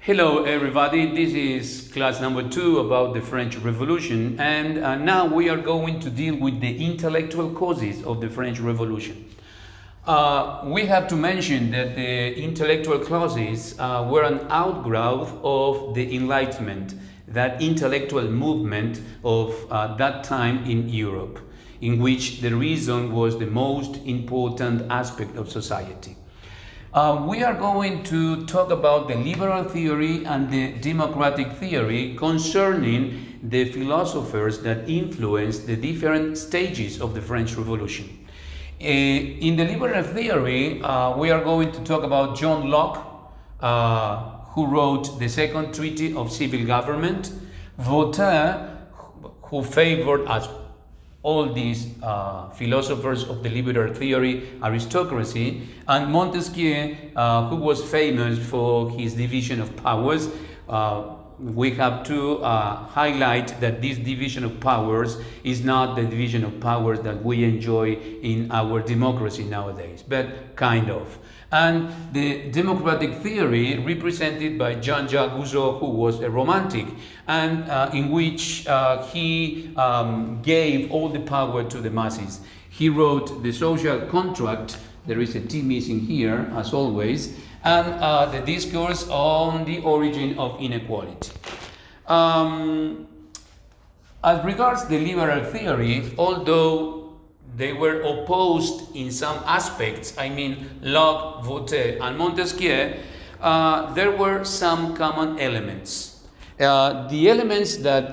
Hello everybody, this is class number 2 about the French Revolution, and now we are going to deal with the intellectual causes of the French Revolution. We have to mention that the intellectual causes were an outgrowth of the Enlightenment, that intellectual movement of that time in Europe, in which the reason was the most important aspect of society. We are going to talk about the liberal theory and the democratic theory concerning the philosophers that influenced the different stages of the French Revolution. In the liberal theory, we are going to talk about John Locke, who wrote the Second Treaty of Civil Government, Voltaire, who favored, as all these philosophers of the liberal theory, aristocracy, and Montesquieu, who was famous for his division of powers. We have to highlight that this division of powers is not the division of powers that we enjoy in our democracy nowadays, but kind of. And the democratic theory represented by Jean-Jacques Rousseau, who was a romantic, and in which he gave all the power to the masses. He wrote the social contract. There is a T missing here, as always, and the discourse on the origin of inequality. As regards the liberal theory, although they were opposed in some aspects, I mean Locke, Voltaire, and Montesquieu, there were some common elements. The elements that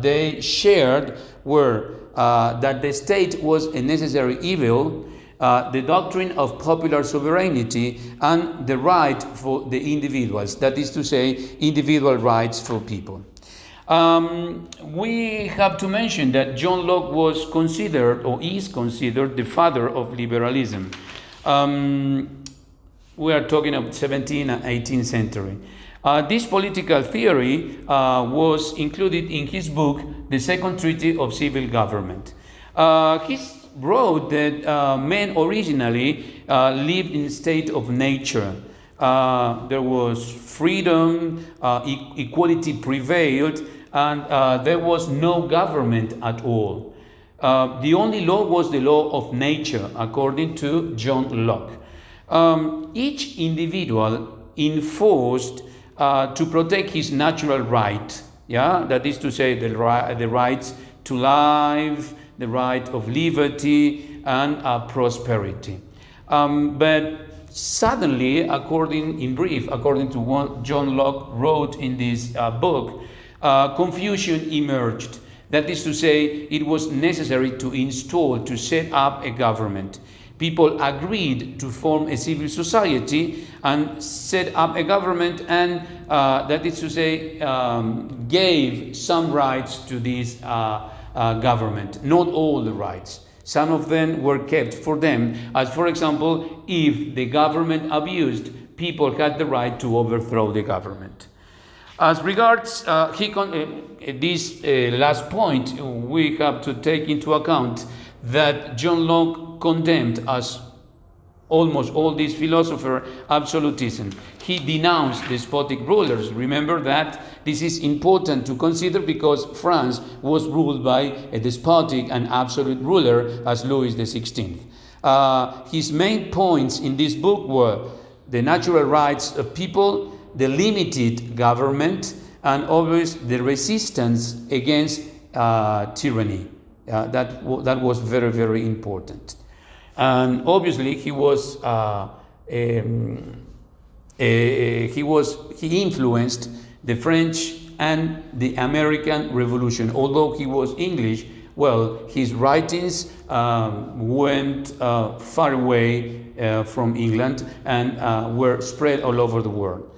they shared were that the state was a necessary evil, the doctrine of popular sovereignty, and the right for the individuals, that is to say, individual rights for people. We have to mention that John Locke was considered, or is considered, the father of liberalism. We are talking of 17th and 18th century. This political theory was included in his book, The Second Treaty of Civil Government. He wrote that men originally lived in a state of nature. There was freedom, equality prevailed, and there was no government at all. The only law was the law of nature, according to John Locke. Each individual enforced to protect his natural right, that is to say, the rights to life, the right of liberty, and prosperity. But suddenly, according to what John Locke wrote in this book, confusion emerged. That is to say, it was necessary to set up a government. People agreed to form a civil society and set up a government, and that is to say, gave some rights to this government. Not all the rights. Some of them were kept for them, as for example, if the government abused, people had the right to overthrow the government. As regards this last point, we have to take into account that John Locke condemned, as almost all these philosophers, absolutism. He denounced despotic rulers. Remember that this is important to consider because France was ruled by a despotic and absolute ruler as Louis XVI. His main points in this book were the natural rights of people, the limited government, and always the resistance against tyranny. That was very, very important. And obviously he influenced the French and the American Revolution. Although he was English, well, his writings went far away from England and were spread all over the world.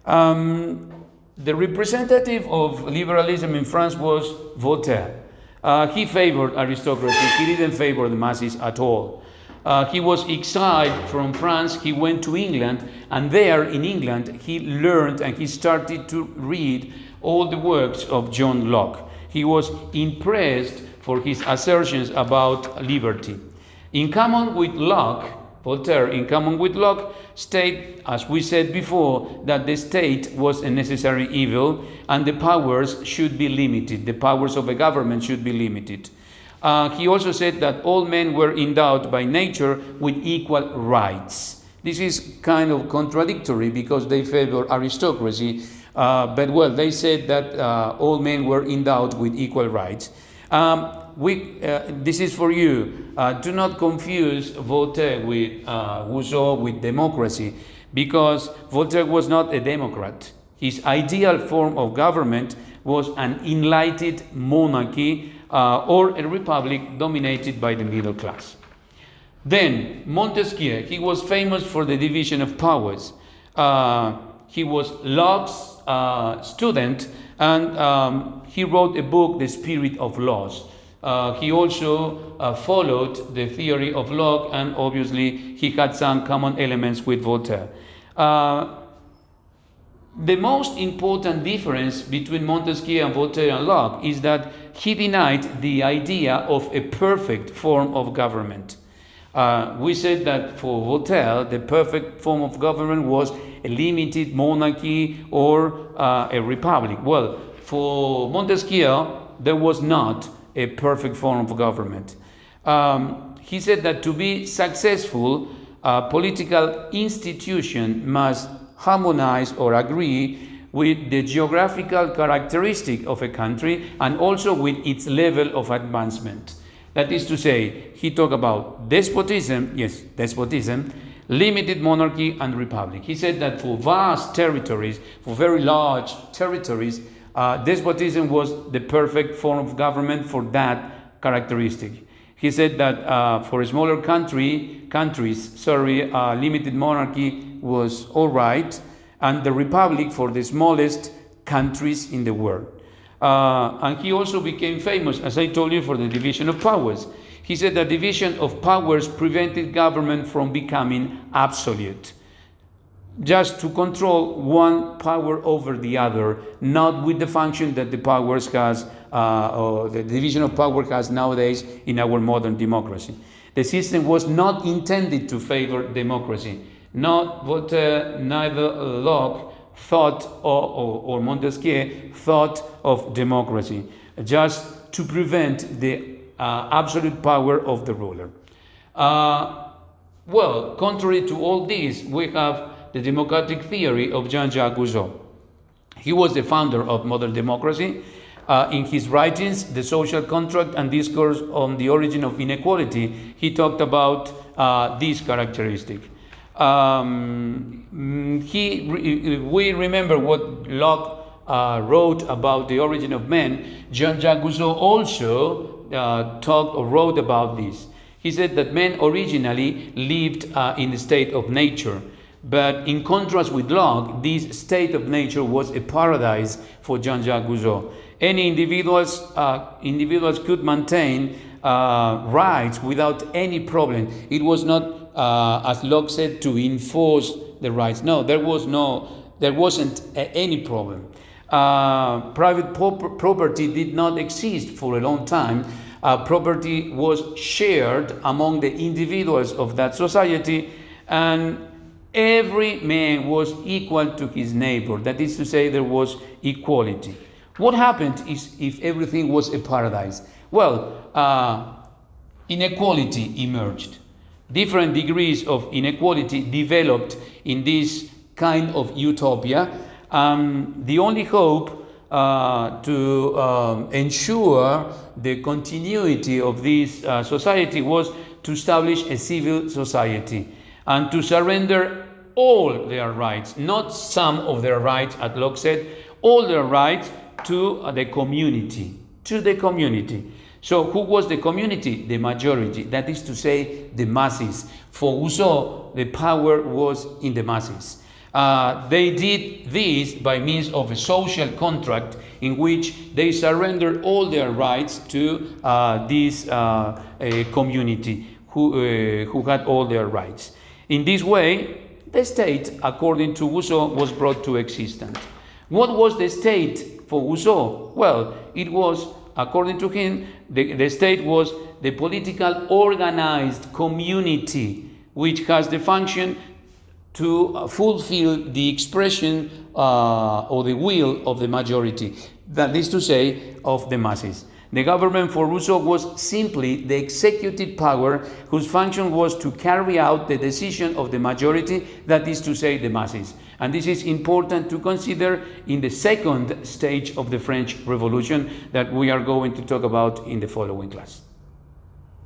The representative of liberalism in France was Voltaire. He favored aristocracy. He didn't favor the masses at all. He was exiled from France. He went to England, and there in England he learned and he started to read all the works of John Locke. He was impressed for his assertions about liberty. In common with Locke, Voltaire, in common with Locke, state, as we said before, that the state was a necessary evil and the powers should be limited. The powers of a government should be limited. He also said that all men were endowed by nature with equal rights. This is kind of contradictory because they favor aristocracy, but well, they said that all men were endowed with equal rights. This is for you. Do not confuse Voltaire with Rousseau with democracy, because Voltaire was not a democrat. His ideal form of government was an enlightened monarchy or a republic dominated by the middle class. Then Montesquieu, he was famous for the division of powers. He was Locke's student, and he wrote a book, The Spirit of Laws. He also followed the theory of Locke, and obviously he had some common elements with Voltaire. The most important difference between Montesquieu and Voltaire and Locke is that he denied the idea of a perfect form of government. We said that for Voltaire, the perfect form of government was a limited monarchy or a republic. Well, for Montesquieu, there was not a perfect form of government. He said that to be successful, a political institution must harmonize or agree with the geographical characteristic of a country and also with its level of advancement. That is to say, he talked about despotism, limited monarchy and republic. He said that for vast territories, for very large territories, despotism was the perfect form of government for that characteristic. He said that for smaller countries, limited monarchy was all right, and the republic for the smallest countries in the world. And he also became famous, as I told you, for the division of powers. He said that division of powers prevented government from becoming absolute, just to control one power over the other, not with the function that the powers has, or the division of power has nowadays in our modern democracy. The system was not intended to favor democracy. Not Voltaire, neither Locke thought or Montesquieu thought of democracy, just to prevent the absolute power of the ruler. Well, contrary to all this, we have the democratic theory of Jean-Jacques Rousseau. He was the founder of modern democracy. In his writings, The Social Contract and Discourse on the Origin of Inequality, he talked about this characteristic. We remember what Locke wrote about the origin of man. Jean-Jacques Rousseau also talked or wrote about this. He said that man originally lived in the state of nature, but in contrast with Locke, this state of nature was a paradise for Jean-Jacques Rousseau. Any individuals could maintain rights without any problem. It was not as Locke said, to enforce the rights. No, there wasn't any problem. Private property did not exist for a long time. Property was shared among the individuals of that society, and every man was equal to his neighbor. That is to say, there was equality. What happened is if everything was a paradise? Well, inequality emerged. Different degrees of inequality developed in this kind of utopia. The only hope to ensure the continuity of this society was to establish a civil society and to surrender all their rights, not some of their rights, as Locke said, all their rights to the community, So who was the community? The majority, that is to say, the masses. For Rousseau, the power was in the masses. They did this by means of a social contract in which they surrendered all their rights to this community who had all their rights. In this way, the state, according to Rousseau, was brought to existence. What was the state for Rousseau? Well, it was, according to him, the state was the political organized community which has the function to fulfill the expression or the will of the majority, that is to say, of the masses. The government for Rousseau was simply the executive power whose function was to carry out the decision of the majority, that is to say, the masses. And this is important to consider in the second stage of the French Revolution that we are going to talk about in the following class.